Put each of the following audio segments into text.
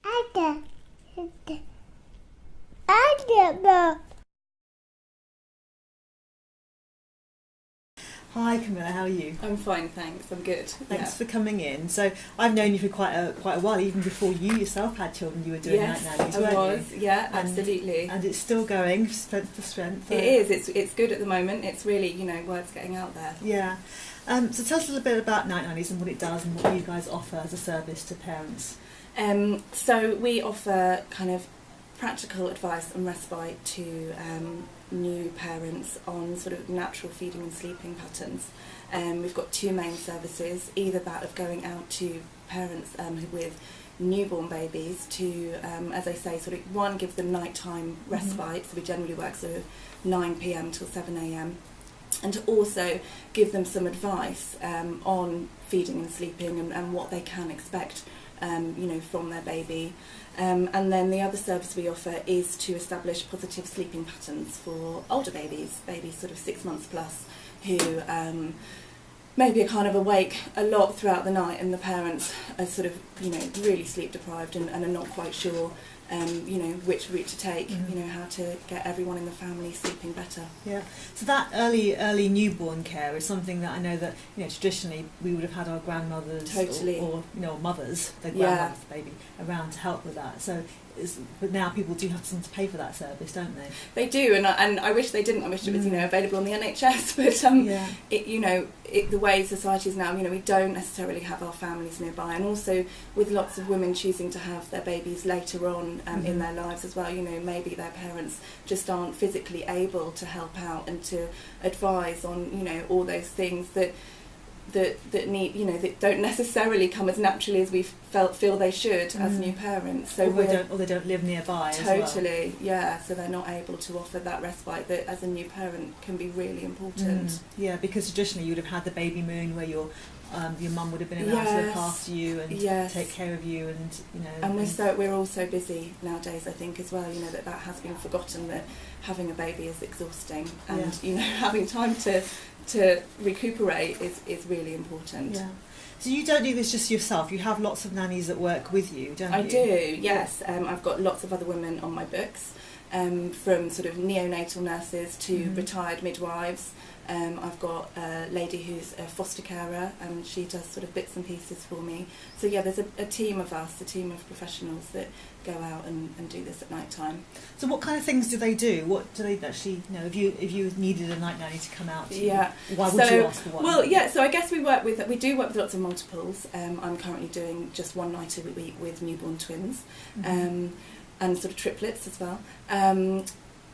Hi Camilla, how are you? I'm fine, thanks. I'm good. Thanks for coming in. So I've known you for quite a while, even before you yourself had children. You were doing Night Nannies, weren't you? Yeah, absolutely. And it's still going, strength to strength. It is. It's good at the moment. It's really, word's getting out there. Yeah. So tell us a little bit about Night Nannies and what it does and what you guys offer as a service to parents. So we offer kind of practical advice and respite to new parents on sort of natural feeding and sleeping patterns. We've got two main services, either that of going out to parents with newborn babies to, as I say, sort of one gives them nighttime respite, so we generally work sort of 9 p.m. till 7 a.m. and to also give them some advice on feeding and sleeping and what they can expect from their baby. And then the other service we offer is to establish positive sleeping patterns for older babies sort of 6 months plus, who maybe are kind of awake a lot throughout the night, and the parents are sort of, really sleep deprived and are not quite sure, which route to take, how to get everyone in the family sleeping better. Yeah. So that early newborn care is something that I know that, traditionally we would have had our grandmothers or mothers, their grandmothers, maybe, around to help with that. So, but now people do have to pay for that service, don't they? They do, and I wish they didn't. I wish it was, available on the NHS. But the way society is now, we don't necessarily have our families nearby, and also with lots of women choosing to have their babies later on in their lives as well. Maybe their parents just aren't physically able to help out and to advise on, all those things that need, that don't necessarily come as naturally as we feel they should as new parents. So or they don't live nearby. Totally, as well. Yeah. So they're not able to offer that respite that, as a new parent, can be really important. Yeah, because traditionally you would have had the baby moon where your mum would have been allowed to look after you and take care of you, and And we're all so busy nowadays, I think, as well. That has been forgotten, that having a baby is exhausting, and having time to recuperate is really important. Yeah. So you don't do this just yourself, you have lots of nannies that work with you, don't you? I do, yes. I've got lots of other women on my books, from sort of neonatal nurses to retired midwives. I've got a lady who's a foster carer, and she does sort of bits and pieces for me. So yeah, there's a team of us, a team of professionals that go out and do this at night time. So what kind of things do they do? What do they actually, if you needed a night nanny to come out to you, why would you ask for one? Well, so I guess we do work with lots of multiples. I'm currently doing just one night a week with newborn twins, and sort of triplets as well.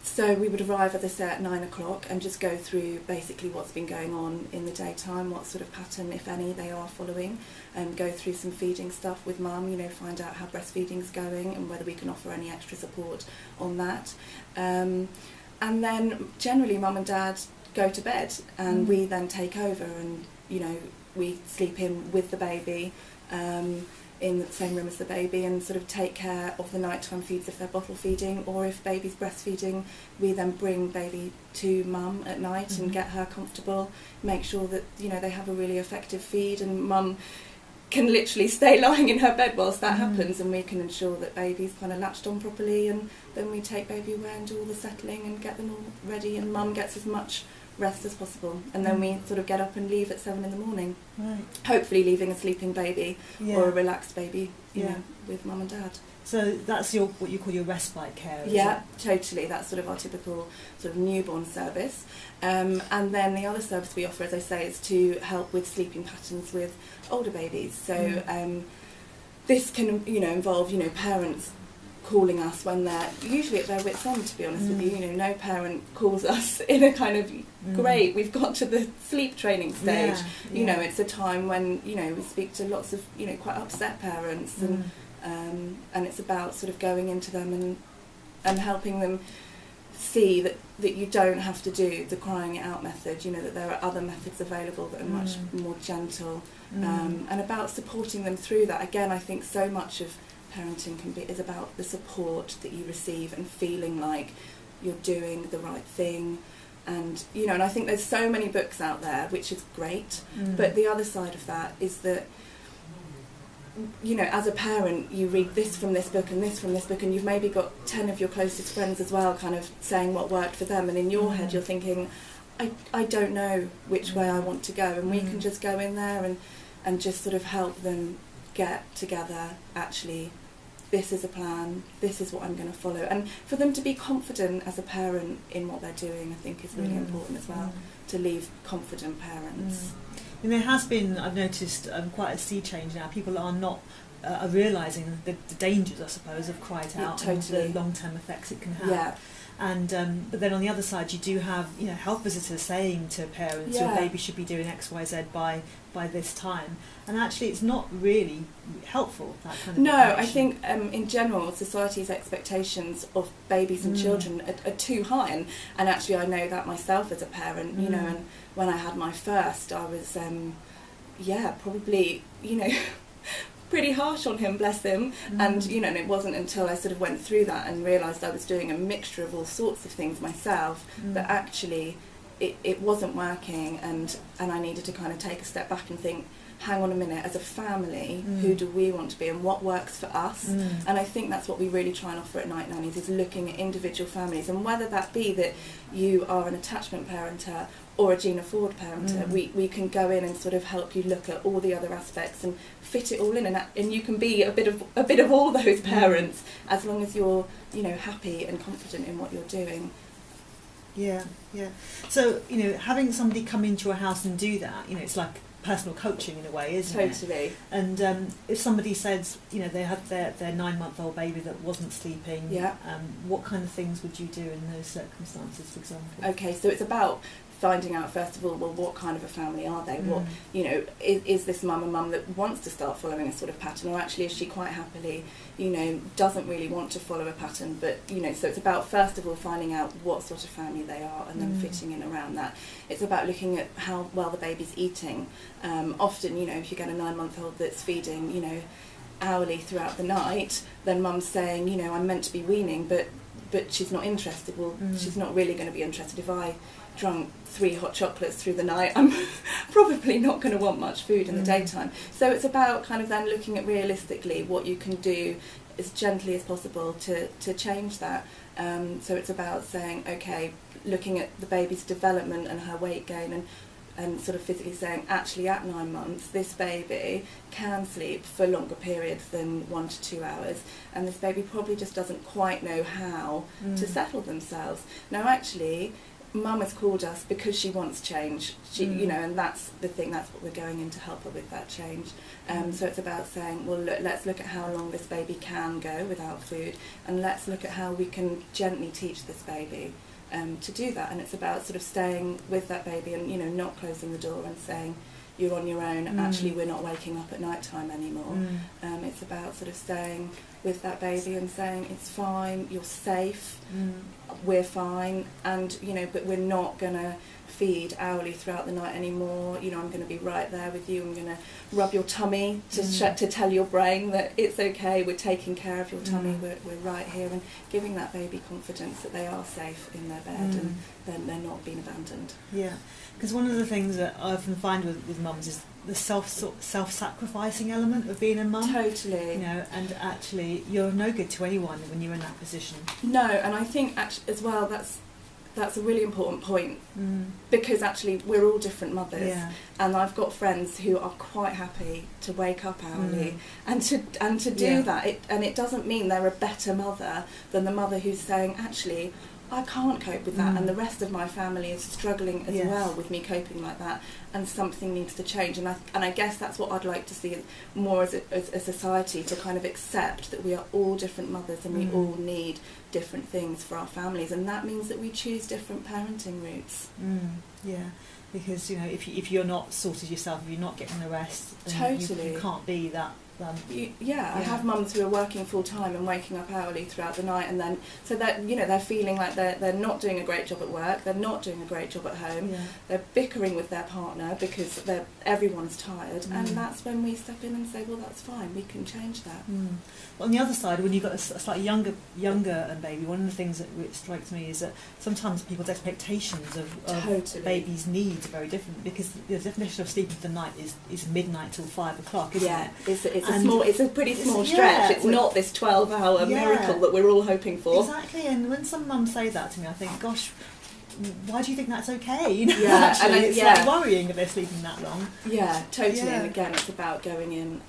So we would arrive, as I say, at 9 o'clock and just go through basically what's been going on in the daytime, what sort of pattern, if any, they are following, and go through some feeding stuff with mum, find out how breastfeeding's going and whether we can offer any extra support on that. And then generally mum and dad go to bed, and we then take over, and, we sleep in with the baby, in the same room as the baby, and sort of take care of the nighttime feeds if they're bottle feeding, or if baby's breastfeeding, we then bring baby to mum at night and get her comfortable, make sure that they have a really effective feed, and mum can literally stay lying in her bed whilst that happens, and we can ensure that baby's kind of latched on properly, and then we take baby away and do all the settling and get them all ready, and mum gets as much rest as possible, and then we sort of get up and leave at 7 in the morning, hopefully leaving a sleeping baby or a relaxed baby, you know, with mum and dad. So that's what you call your respite care, is Yeah, it? totally. That's sort of our typical sort of newborn service. And then the other service we offer, as I say, is to help with sleeping patterns with older babies. So this can, involve, parents calling us when they're usually at their wits' end, to be honest with you. No parent calls us in a kind of great, we've got to the sleep training stage. It's a time when, we speak to lots of, quite upset parents, and it's about sort of going into them and helping them see that you don't have to do the crying it out method, that there are other methods available that are much more gentle, and about supporting them through that. Again, I think so much of parenting is about the support that you receive and feeling like you're doing the right thing, and and I think there's so many books out there, which is great, but the other side of that is that you know, as a parent, you read this from this book and this from this book, and you've maybe got 10 of your closest friends as well kind of saying what worked for them, and in your head you're thinking, I don't know which way I want to go, and we can just go in there and just sort of help them get together, actually, this is a plan, this is what I'm going to follow. And for them to be confident as a parent in what they're doing, I think is really important as well, to leave confident parents. And there has been, I've noticed, quite a sea change now. People are not are realising the dangers, I suppose, of cry it out and the long-term effects it can have. Yeah. And but then on the other side, you do have, you know, health visitors saying to parents, your baby should be doing X, Y, Z by this time, and actually it's not really helpful, that kind of information. I think in general society's expectations of babies and children are too high, and actually I know that myself as a parent, you know, and when I had my first, I was probably, you know, pretty harsh on him, bless him, and you know, and it wasn't until I sort of went through that and realised I was doing a mixture of all sorts of things myself that actually it wasn't working, and I needed to kind of take a step back and think, hang on a minute, as a family, who do we want to be and what works for us? And I think that's what we really try and offer at Night Nannies, is looking at individual families, and whether that be that you are an attachment parenter or a Gina Ford parenter, we can go in and sort of help you look at all the other aspects and fit it all in, and you can be a bit of all those parents, as long as you're, you know, happy and confident in what you're doing. Yeah. So, you know, having somebody come into your house and do that, you know, it's like personal coaching in a way, isn't it? Totally. And if somebody says, you know, they had their 9-month-old baby that wasn't sleeping, what kind of things would you do in those circumstances, for example? Okay, so it's about finding out, first of all, well, what kind of a family are they? What, you know, is this mum a mum that wants to start following a sort of pattern, or actually is she quite happily, you know, doesn't really want to follow a pattern, but, you know, so it's about, first of all, finding out what sort of family they are and then fitting in around that. It's about looking at how well the baby's eating. Often, you know, if you get a 9-month-old that's feeding, you know, hourly throughout the night, then mum's saying, you know, I'm meant to be weaning, but she's not interested. Well, she's not really going to be interested. If I drunk 3 hot chocolates through the night, I'm probably not going to want much food in the daytime. So it's about kind of then looking at realistically what you can do as gently as possible to change that. So it's about saying, okay, looking at the baby's development and her weight gain, and sort of physically saying, actually at 9 months this baby can sleep for longer periods than 1 to 2 hours, and this baby probably just doesn't quite know how to settle themselves. Now actually, Mum has called us because she wants change. She, you know, and that's the thing. That's what we're going in to help her with, that change. So it's about saying, well, look, let's look at how long this baby can go without food, and let's look at how we can gently teach this baby to do that. And it's about sort of staying with that baby and, you know, not closing the door and saying, you're on your own. Actually, we're not waking up at night time anymore. It's about sort of staying with that baby and saying, it's fine, you're safe, we're fine, and, you know, but we're not going to feed hourly throughout the night anymore. You know, I'm going to be right there with you. I'm going to rub your tummy to tell your brain that it's okay, we're taking care of your tummy, we're right here, and giving that baby confidence that they are safe in their bed and then they're not being abandoned. Yeah, because one of the things that I often find with mums is the self-sacrificing element of being a mum. Totally. You know, and actually you're no good to anyone when you're in that position. No, and I think actually as well that's a really important point, because actually we're all different mothers, and I've got friends who are quite happy to wake up hourly and to do that. It doesn't mean they're a better mother than the mother who's saying, actually, I can't cope with that, and the rest of my family is struggling as well with me coping like that, and something needs to change. And I guess that's what I'd like to see more as a society, to kind of accept that we are all different mothers and we all need different things for our families, and that means that we choose different parenting routes. Yeah, because, you know, if you're not sorted yourself, if you're not getting the rest, then you can't be that. I have mums who are working full time and waking up hourly throughout the night, and then so that, you know, they're feeling like they're not doing a great job at work, they're not doing a great job at home, they're bickering with their partner because everyone's tired, and that's when we step in and say, well, that's fine, we can change that. Well, on the other side, when you've got a slightly younger baby, one of the things that strikes me is that sometimes people's expectations of babies' needs are very different, because the definition of sleeping for the night is midnight till 5 o'clock, isn't it? It's it's a pretty small stretch. It's not this 12-hour miracle that we're all hoping for. Exactly, and when some mums say that to me, I think, gosh, why do you think that's okay? You know, it's like worrying if they're sleeping that long. Yeah, totally. Yeah. And again, it's about going in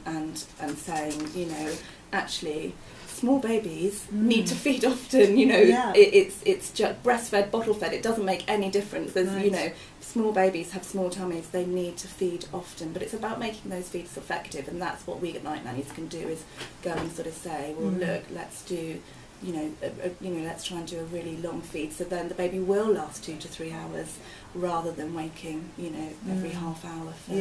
and saying, you know, actually, small babies need to feed often. You know, it's just breastfed, bottle fed. It doesn't make any difference. There's, you know, small babies have small tummies. They need to feed often, but it's about making those feeds effective, and that's what we at Night Nannies can do, is go and sort of say, well, look, let's do. You know, let's try and do a really long feed, so then the baby will last 2 to 3 hours, rather than waking, you know, every half hour for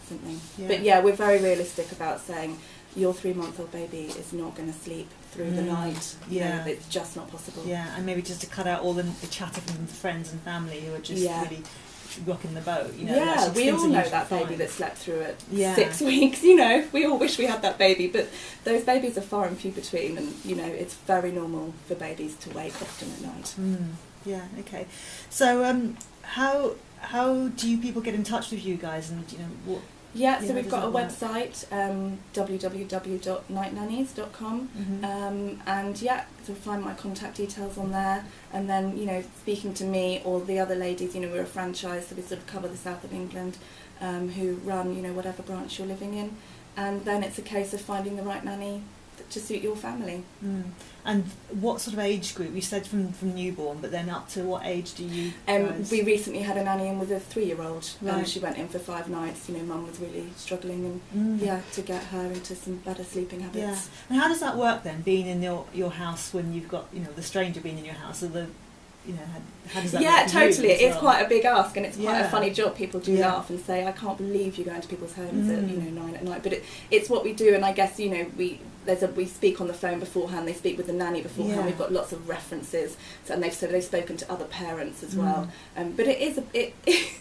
something. Yeah. But yeah, we're very realistic about saying your 3-month-old baby is not going to sleep through the night. You know, it's just not possible. Yeah, and maybe just to cut out all the chatter from friends and family who are just really rocking the boat, you know. Yeah, we all know that baby that slept through it 6 weeks, you know. We all wish we had that baby, but those babies are far and few between, and, you know, it's very normal for babies to wake often at night. Yeah, okay. So how do you people get in touch with you guys, and, you know, what... Yeah, so we've got a website, www.nightnannies.com, and so find my contact details on there, and then, you know, speaking to me or the other ladies, you know, we're a franchise, so we sort of cover the south of England, who run, you know, whatever branch you're living in, and then it's a case of finding the right nanny to suit your family. And what sort of age group? You said from newborn, but then up to what age do you guys? We recently had a nanny in with a 3-year-old. She went in for 5 nights. You know, Mum was really struggling, and to get her into some better sleeping habits. Yeah. And how does that work then, being in your house when you've got, you know, the stranger being in your house? So you know, how does that work for totally. You It's quite a big ask, and it's quite a funny job. People do laugh and say, I can't believe you go into people's homes at, you know, 9 at night. But it's what we do, and I guess, you know, we speak on the phone beforehand, they speak with the nanny beforehand, we've got lots of references, and they've spoken to other parents as well. But it is,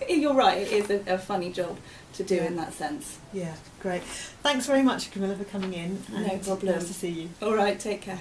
you're right, it is a funny job to do in that sense. Yeah, great. Thanks very much, Camilla, for coming in. No problem. Nice to see you. All right, take care.